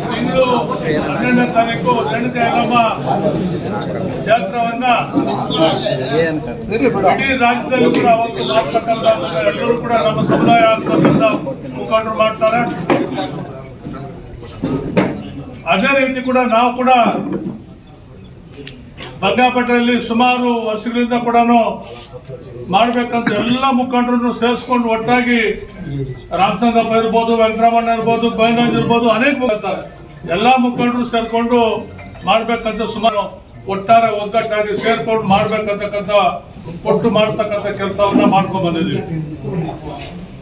ತಿಂಗಳು 12ನೇ ತಾರೀಕು ರೇಣುಕಾ ಯಲ್ಲಮ್ಮ ಜಾತ್ರೆಯನ್ನ ಇಡೀ ರಾಜ್ಯದಲ್ಲಿ ಕೂಡ ಅವತ್ತು ಮಾಡ್ತಕ್ಕಂಥ ಎಲ್ಲರೂ ಕೂಡ ನಮ್ಮ ಸಮುದಾಯ ಅಂತಕ್ಕಂಥ ಮುಖಂಡರು ಮಾಡ್ತಾರೆ. ಅದೇ ರೀತಿ ಕೂಡ ನಾವು ಕೂಡ ಬಂಗಾಪಟ್ಟೆಯಲ್ಲಿ ಸುಮಾರು ವರ್ಷಗಳಿಂದ ಕೂಡ ಮಾಡ್ಬೇಕಂತ ಎಲ್ಲ ಮುಖಂಡರನ್ನು ಸೇರಿಸ್ಕೊಂಡು ಒಟ್ಟಾಗಿ ರಾಮಚಂದ್ರಪ್ಪ ಇರ್ಬೋದು, ವೆಂಕಟರಮಣ ಇರ್ಬೋದು, ಬೈನಾಜ್ ಇರ್ಬೋದು, ಅನೇಕ ಬರ್ತಾರೆ. ಎಲ್ಲಾ ಮುಖಂಡರು ಸೇರ್ಕೊಂಡು ಮಾಡ್ಬೇಕಂತ ಸುಮಾರು ಒಟ್ಟಾರೆ ಒಗ್ಗಟ್ಟಾಗಿ ಸೇರ್ಕೊಂಡು ಮಾಡ್ಬೇಕಂತಕ್ಕಂಥ ಒಟ್ಟು ಮಾಡ್ತಕ್ಕಂಥ ಕೆಲಸವನ್ನ ಮಾಡ್ಕೊಂಡ್ ಬಂದಿದ್ದೀವಿ.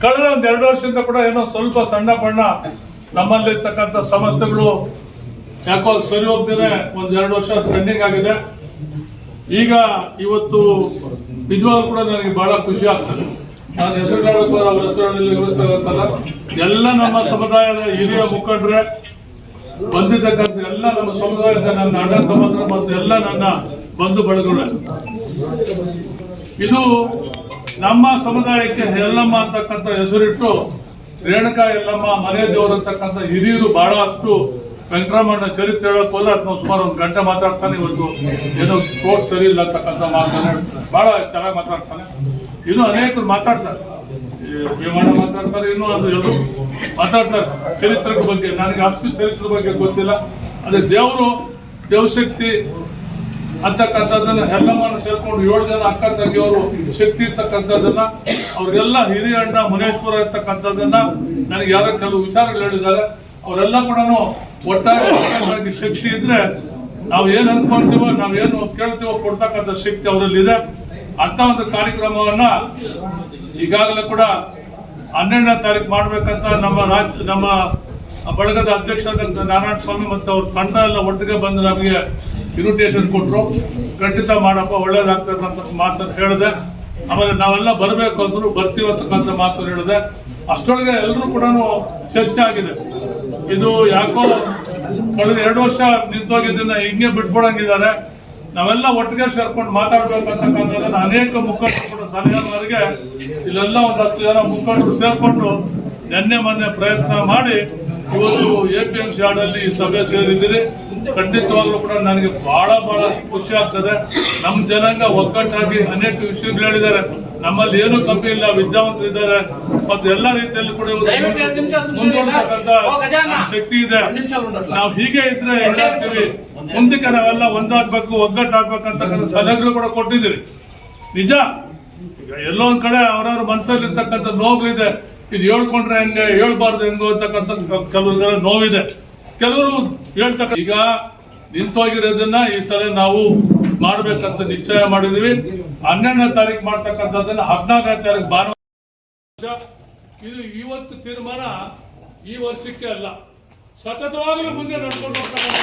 ಕಳೆದ ಒಂದ್ 2 ವರ್ಷದಿಂದ ಕೂಡ ಏನೋ ಸ್ವಲ್ಪ ಸಣ್ಣ ಪಣ್ಣ ನಮ್ಮಲ್ಲಿರ್ತಕ್ಕಂಥ ಸಮಸ್ಯೆಗಳು ಯಾಕೋ ಸರಿ ಹೋಗ್ದೇನೆ ಒಂದ್ 2 ವರ್ಷ ಪೆಂಡಿಂಗ್ ಆಗಿದೆ. ಈಗ ಇವತ್ತು ನಿಜವಾಗ್ಲೂ ಕೂಡ ನನಗೆ ಬಹಳ ಖುಷಿ ಆಗ್ತದೆ. ನಾನು ಹೆಸರುಗಾಡಬೇಕು ಅವ್ರ ಹೆಸರುಗತ್ತಲ್ಲ, ಎಲ್ಲ ನಮ್ಮ ಸಮುದಾಯದ ಹಿರಿಯ ಮುಖಂಡರೇ ಬಂದಿದ್ದಕ್ಕಂಥ ಎಲ್ಲ ನಮ್ಮ ಸಮುದಾಯದ ನನ್ನ ಅಣ್ಣ ತಮ್ಮಂದ್ರ ಮತ್ತು ಎಲ್ಲ ನನ್ನ ಬಂಧು ಬಳಗರೇ. ಇದು ನಮ್ಮ ಸಮುದಾಯಕ್ಕೆ ಯಲ್ಲಮ್ಮ ಅಂತಕ್ಕಂಥ ಹೆಸರಿಟ್ಟು ರೇಣುಕಾ ಯಲ್ಲಮ್ಮ ಮನೆ ದೇವರು ಅಂತಕ್ಕಂಥ ಹಿರಿಯರು ಬಹಳಷ್ಟು ವೆಂಕಟರಮಣ ಚರಿತ್ರೆ ಹೇಳಕ್ ಹೋದ್ರೆ ಅದು ಸುಮಾರು 1 ಗಂಟೆ ಮಾತಾಡ್ತಾನೆ. ಇವತ್ತು ಏನೋ ಕೋರ್ಟ್ ಸರಿ ಇಲ್ಲ ಅಂತಕ್ಕಂಥ ಮಾತಾನೆ ಬಹಳ ಚೆನ್ನಾಗಿ ಮಾತಾಡ್ತಾನೆ. ಇನ್ನು ಅನೇಕರು ಮಾತಾಡ್ತಾರೆ, ವಿಮಾನ ಮಾತಾಡ್ತಾರೆ, ಇನ್ನೂ ಅದು ಎಲ್ಲರೂ ಮಾತಾಡ್ತಾರೆ ಚರಿತ್ರೆ ಬಗ್ಗೆ. ನನಗೆ ಅಷ್ಟು ಚರಿತ್ರೆ ಬಗ್ಗೆ ಗೊತ್ತಿಲ್ಲ. ಅದೇ ದೇವರು ದೇವಶಕ್ತಿ ಅಂತಕ್ಕಂಥದ್ದನ್ನ ಯಲ್ಲಮ್ಮನ ಸೇರ್ಕೊಂಡು 7 ಜನ ಅಕ್ಕ ತಂಗಿಯವರು ಶಕ್ತಿ ಇರ್ತಕ್ಕಂಥದ್ದನ್ನ ಅವ್ರಿಗೆಲ್ಲ ಹಿರಿಯ ಅಣ್ಣ ಮುನೇಶ್ವರ ಇರ್ತಕ್ಕಂಥದ್ದನ್ನ ನನಗೆ ಯಾರೋ ಕೆಲವು ವಿಚಾರಗಳು ಹೇಳಿದ್ದಾರೆ. ಅವರೆಲ್ಲ ಕೂಡ ಒಟ್ಟಾಗಿ ಶಕ್ತಿ ಇದ್ರೆ ನಾವು ಏನ್ ಅನ್ಕೊಂತೀವೋ, ನಾವೇನು ಕೇಳ್ತೀವೋ ಕೊಡ್ತಕ್ಕಂಥ ಶಕ್ತಿ ಅವರಲ್ಲಿ ಇದೆ. ಅಂತ ಒಂದು ಕಾರ್ಯಕ್ರಮವನ್ನ ಈಗಾಗಲೇ ಕೂಡ 12ನೇ ತಾರೀಕು ಮಾಡ್ಬೇಕಂತ ನಮ್ಮ ಬಳಗದ ಅಧ್ಯಕ್ಷರಾದಂತ ನಾರಾಯಣ ಸ್ವಾಮಿ ಮತ್ತು ಅವ್ರ ತಂಡ ಎಲ್ಲ ಒಟ್ಟಿಗೆ ಬಂದು ನಮಗೆ ಇನ್ವಿಟೇಷನ್ ಕೊಟ್ಟರು. ಖಂಡಿತ ಮಾಡಪ್ಪ ಒಳ್ಳೇದಾಗ್ತಕ್ಕಂಥ ಮಾತನ್ನು ಹೇಳಿದೆ. ಆಮೇಲೆ ನಾವೆಲ್ಲ ಬರಬೇಕು ಅಂದ್ರು ಬರ್ತೀವಿ ಅಂತಕ್ಕಂಥ ಮಾತು ಹೇಳಿದೆ. ಅಷ್ಟೊಳಗೆ ಎಲ್ಲರೂ ಕೂಡ ಚರ್ಚೆ ಆಗಿದೆ. ಇದು ಯಾಕೋ ಕಳೆದ 2 ವರ್ಷ ನಿಂತೋಗಿದ್ದನ್ನ ಹಿಂಗೆ ಬಿಟ್ಬಿಡಂಗಿದ್ದಾರೆ. ನಾವೆಲ್ಲ ಒಟ್ಟಿಗೆ ಸೇರ್ಕೊಂಡು ಮಾತಾಡ್ಬೇಕಂತಕ್ಕಂಥದ್ದನ್ನ ಅನೇಕ ಮುಖಂಡರು ಕೂಡ ಸಲಹೆಯವರಿಗೆ ಇಲ್ಲೆಲ್ಲ ಒಂದು 10 ಜನ ಮುಖಂಡರು ಸೇರ್ಕೊಂಡು ಮೊನ್ನೆ ಪ್ರಯತ್ನ ಮಾಡಿ ಇವತ್ತು APMC ಯಾರ್ಡಲ್ಲಿ ಸಭೆ ಸೇರಿದ್ದೀರಿ. ಖಂಡಿತವಾಗ್ಲೂ ಕೂಡ ನನಗೆ ಬಹಳ ಖುಷಿ ಆಗ್ತದೆ. ನಮ್ಮ ಜನಾಂಗ ಒಗ್ಗಟ್ಟಾಗಿ ಅನೇಕ ವಿಷಯಗಳು ಹೇಳಿದ್ದಾರೆ. ನಮ್ಮಲ್ಲಿ ಏನು ಕಮ್ಮಿ ಇಲ್ಲ, ವಿದ್ಯಾವಂತರಿದ್ದಾರೆ ಮತ್ತು ಎಲ್ಲ ರೀತಿಯಲ್ಲಿ ಕೂಡ ಮುಂದುವರ್ತಕ್ಕಂಥ ಶಕ್ತಿ ಇದೆ. ನಾವು ಹೀಗೆ ಇದ್ರೆ ಏನಾಗ್ತೀವಿ, ಮುಂದಕ್ಕೆ ನಾವೆಲ್ಲ ಒಂದಾಗ್ಬೇಕು, ಒಗ್ಗಟ್ಟಾಗ್ಬೇಕಂತಕ್ಕಂಥ ಸಲಹೆಗಳು ಕೂಡ ಕೊಟ್ಟಿದ್ದೀರಿ. ನಿಜ, ಎಲ್ಲೋ ಒಂದ್ ಕಡೆ ಅವರವ್ರ ಮನಸ್ಸಲ್ಲಿ ಇರ್ತಕ್ಕಂಥ ನೋವಿದೆ. ಇದು ಹೇಳ್ಕೊಂಡ್ರೆ ಹೆಂಗೆ, ಹೇಳ್ಬಾರ್ದು ಹೆಂಗೋ ಅಂತಕ್ಕಂಥ ಕೆಲವು ನೋವಿದೆ. ಕೆಲವರು ಹೇಳ್ತಕ್ಕ ಈಗ ನಿಂತೋಗಿರೋದನ್ನ ಈ ಸಲ ನಾವು ಮಾಡ್ಬೇಕಂತ ನಿಶ್ಚಯ ಮಾಡಿದೀವಿ. 12ನೇ ತಾರೀಕು ಮಾಡ್ತಕ್ಕಂಥದ್ದನ್ನ 14ನೇ ತಾರೀಕು ಭಾನುವಾರ. ಇದು ಇವತ್ತು ತೀರ್ಮಾನ ಈ ವರ್ಷಕ್ಕೆ ಅಲ್ಲ, ಸತತವಾಗಲೂ ಮುಂದೆ ನಡ್ಕೊಂಡು ಹೋಗ್ತಕ್ಕಂಥ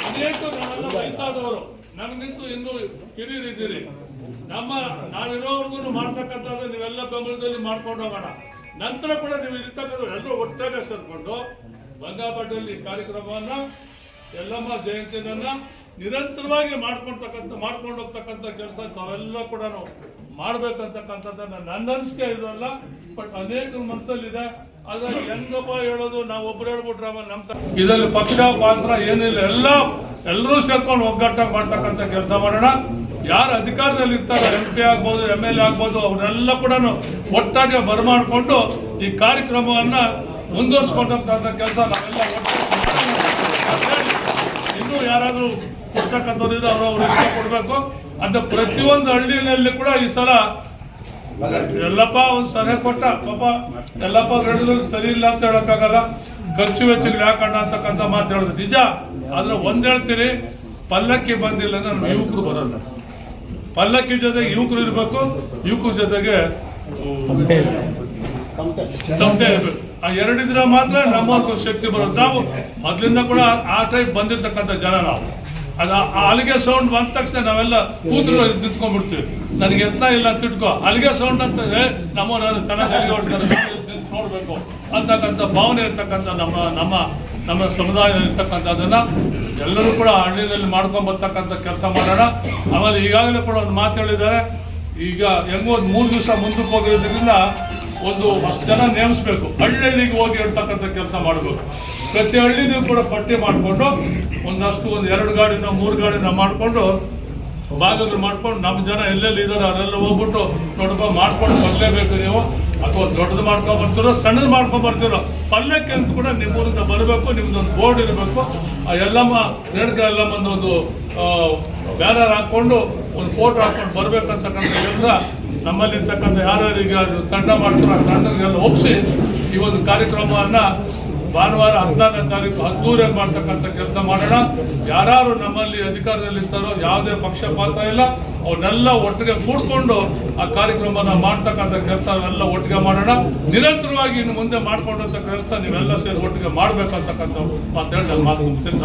ಅನೇಕ ನಾವೆಲ್ಲ ವಯಸ್ಸಾದವರು, ನಮಗಿಂತೂ ಇನ್ನೂ ಹಿರಿಯರಿದ್ದೀರಿ. ನಾವಿರೋವರೆಗೂ ಮಾಡ್ತಕ್ಕಂಥದ್ದು ನೀವೆಲ್ಲ ಬೆಂಬಲದಲ್ಲಿ ಮಾಡ್ಕೊಂಡು ಹೋಗೋಣ. ನಂತರ ಕೂಡ ನೀವು ಇರ್ತಕ್ಕಂಥ ಎಲ್ಲರೂ ಒಟ್ಟಾಗಿ ಸೇರ್ಕೊಂಡು ಬಂಗಾಪಟ್ಟೆಯಲ್ಲಿ ಕಾರ್ಯಕ್ರಮವನ್ನ ಯಲ್ಲಮ್ಮ ಜಯಂತಿಯನ್ನ ನಿರಂತರವಾಗಿ ಮಾಡ್ಕೊಂಡು ಹೋಗ್ತಕ್ಕಂಥ ಕೆಲಸ ನಾವೆಲ್ಲ ಕೂಡ ಮಾಡ್ಬೇಕಂತಕ್ಕಂಥದ್ದನ್ನ ನನ್ನ ಅನಿಸಿಕೆ ಇದಲ್ಲ, ಬಟ್ ಅನೇಕ ಮನಸ್ಸಲ್ಲಿದೆ. ಆದ್ರೆ ಹೆಂಗಪ್ಪ ಹೇಳೋದು, ನಾವು ಒಬ್ರು ಹೇಳ್ಬಿಟ್ರೆ ಇದರಲ್ಲಿ ಪಕ್ಷ ಪಾತ್ರ ಏನಿಲ್ಲ, ಎಲ್ಲರೂ ಸೇರ್ಕೊಂಡು ಒಗ್ಗಟ್ಟಾಗಿ ಮಾಡ್ತಕ್ಕಂಥ ಕೆಲಸ ಮಾಡೋಣ. ಯಾರು ಅಧಿಕಾರದಲ್ಲಿ ಇರ್ತಾರೆ, MP ಆಗ್ಬೋದು, MLA ಆಗ್ಬೋದು, ಅವರೆಲ್ಲ ಕೂಡ ಒಟ್ಟಾಗಿ ಬರಮಾಡಿಕೊಂಡು ಈ ಕಾರ್ಯಕ್ರಮವನ್ನ ಮುಂದುವರಿಸಿಕೊಂಡಂತ ಕೆಲಸ ನಾವೆಲ್ಲ ಇನ್ನೂ ಯಾರಾದ್ರೂ ಕೊಡ್ತಕ್ಕಂಥವ್ರು ಇದ್ರೆ ಅವ್ರು ಇಷ್ಟ ಕೊಡ್ಬೇಕು ಅಂತ. ಪ್ರತಿಯೊಂದು ಹಳ್ಳಿನಲ್ಲಿ ಕೂಡ ಈ ಸಲ ಎಲ್ಲಪ್ಪ ಒಂದು ಸಲಹೆ ಕೊಟ್ಟ, ಪಾಪ ಎಲ್ಲಪ್ಪ ಹೇಳಿದ್ರು ಸರಿ ಇಲ್ಲ ಅಂತ ಹೇಳಕ್ಕಾಗಲ್ಲ, ಖರ್ಚು ವೆಚ್ಚಗಳು ಯಾಕಣ್ಣ ಅಂತಕ್ಕಂಥ ಮಾತು ಹೇಳಿದ್ರು ನಿಜ. ಆದ್ರೆ ಒಂದ್ ಹೇಳ್ತೀರಿ, ಪಲ್ಲಕ್ಕಿ ಬಂದಿಲ್ಲ ಅಂದ್ರೆ ನಮ್ಮ ಯುವಕರು ಬರಲ್ಲ. ಪಲ್ಲಕ್ಕಿ ಜೊತೆಗೆ ಯುವಕರು ಇರ್ಬೇಕು, ಯುವಕರ ಜೊತೆಗೆ ತಮ್ಮದೇ ಇರ್ಬೇಕು. ಆ ಎರಡಿದ್ರೆ ಮಾತ್ರ ನಮ್ಮ ಶಕ್ತಿ ಬರೋದು. ನಾವು ಮೊದ್ಲಿಂದ ಕೂಡ ಆ ಟೈಪ್ ಬಂದಿರ್ತಕ್ಕಂಥ ಜನ ನಾವು. ಅದು ಅಲ್ಲಿಗೆ ಸೌಂಡ್ ಬಂದ ತಕ್ಷಣ ನಾವೆಲ್ಲ ಕೂತ್ರು ನಿಂತ್ಕೊಂಡ್ಬಿಡ್ತೀವಿ. ನನಗೆ ಎತ್ತ ಇಲ್ಲ ಅಂತ ಇಟ್ಕೋ, ಅಲ್ಲಿಗೆ ಸೌಂಡ್ ಅಂತ ನಮ್ಮವ್ರು ಚೆನ್ನಾಗಿ ಅಲ್ಲಿಗೆ ಹೊಡ್ತಾರೆ, ನೋಡ್ಬೇಕು ಅಂತಕ್ಕಂಥ ಭಾವನೆ ಇರ್ತಕ್ಕಂಥ ನಮ್ಮ ಸಮುದಾಯ ಇರ್ತಕ್ಕಂಥದ್ದನ್ನ ಎಲ್ಲರೂ ಕೂಡ ಹಳ್ಳಿನಲ್ಲಿ ಮಾಡ್ಕೊಂಡ್ ಬರ್ತಕ್ಕಂಥ ಕೆಲಸ ಮಾಡೋಣ. ಆಮೇಲೆ ಈಗಾಗಲೇ ಕೂಡ ಒಂದು ಮಾತು ಹೇಳಿದ್ದಾರೆ. ಈಗ ಹೆಂಗೋ ಒಂದು 3 ದಿವಸ ಮುಂದಕ್ಕೆ ಹೋಗಿರೋದ್ರಿಂದ ಒಂದು ಹೊಸ ಜನ ನೇಮಿಸ್ಬೇಕು, ಹಳ್ಳಿಗೆ ಹೋಗಿ ಹೇಳ್ತಕ್ಕಂಥ ಕೆಲಸ ಮಾಡಬೇಕು. ಪ್ರತಿ ಹಳ್ಳಿನೂ ಕೂಡ ಪಟ್ಟಿ ಮಾಡಿಕೊಂಡು ಒಂದಷ್ಟು 2 ಗಾಡಿನ 3 ಗಾಡಿನ ಮಾಡಿಕೊಂಡು ಭಾಗಗಳು ಮಾಡ್ಕೊಂಡು ನಮ್ಮ ಜನ ಎಲ್ಲೆಲ್ಲಿ ಇದ್ದಾರೆ ಅವರೆಲ್ಲ ಹೋಗ್ಬಿಟ್ಟು ದೊಡ್ಡ ಮಾಡ್ಕೊಂಡು ಬರಲೇಬೇಕು. ನೀವು ಅಥವಾ ದೊಡ್ಡದು ಮಾಡ್ಕೊಂಡ್ ಬರ್ತಿರೋ ಸಣ್ಣದು ಮಾಡ್ಕೊಂಡ್ ಬರ್ತಿರೋ ಪಲ್ಯಕ್ಕೆ ಅಂತ ಕೂಡ ನಿಮ್ಮೂರಿಂದ ಬರಬೇಕು. ನಿಮ್ದೊಂದು ಬೋರ್ಡ್ ಇರಬೇಕು. ಆ ಎಲ್ಲಮ್ಮ ರೇಣುಕಾ ಎಲ್ಲಮ್ಮಂದು ಒಂದು ಬ್ಯಾನರ್ ಹಾಕೊಂಡು ಒಂದು ಫೋಟೋ ಹಾಕೊಂಡು ಬರ್ಬೇಕಂತಕ್ಕಂಥ ಕೆಲಸ ನಮ್ಮಲ್ಲಿರ್ತಕ್ಕಂಥ ಯಾರ್ಯಾರಿಗೆ ಅದು ತಂಡ ಮಾಡ್ತಾರೋ ಆ ತಂಡಗೆಲ್ಲ ಒಪ್ಪಿಸಿ ಈ ಒಂದು ಕಾರ್ಯಕ್ರಮವನ್ನ ಭಾನುವಾರ 14ನೇ ತಾರೀಕು ಅದ್ದೂರಿಯಾಗಿ ಮಾಡ್ತಕ್ಕಂಥ ಕೆಲಸ ಮಾಡೋಣ. ಯಾರು ನಮ್ಮಲ್ಲಿ ಅಧಿಕಾರದಲ್ಲಿ ಇರ್ತಾರೋ ಯಾವುದೇ ಪಕ್ಷಪಾತ ಇಲ್ಲ, ಅವನ್ನೆಲ್ಲ ಒಟ್ಟಿಗೆ ಕೂಡ್ಕೊಂಡು ಆ ಕಾರ್ಯಕ್ರಮನ ಮಾಡ್ತಕ್ಕಂಥ ಕೆಲಸ ಎಲ್ಲ ಒಟ್ಟಿಗೆ ಮಾಡೋಣ. ನಿರಂತರವಾಗಿ ಇನ್ನು ಮುಂದೆ ಮಾಡ್ಕೊಂಡಂಥ ಕೆಲಸ ನೀವೆಲ್ಲ ಸೇರಿ ಒಟ್ಟಿಗೆ ಮಾಡ್ಬೇಕಂತಕ್ಕಂಥ ಮಾತು ಹೇಳಿ ನಾನು ಮಾತು ಮುಗಿಸ್ತೀನಿ.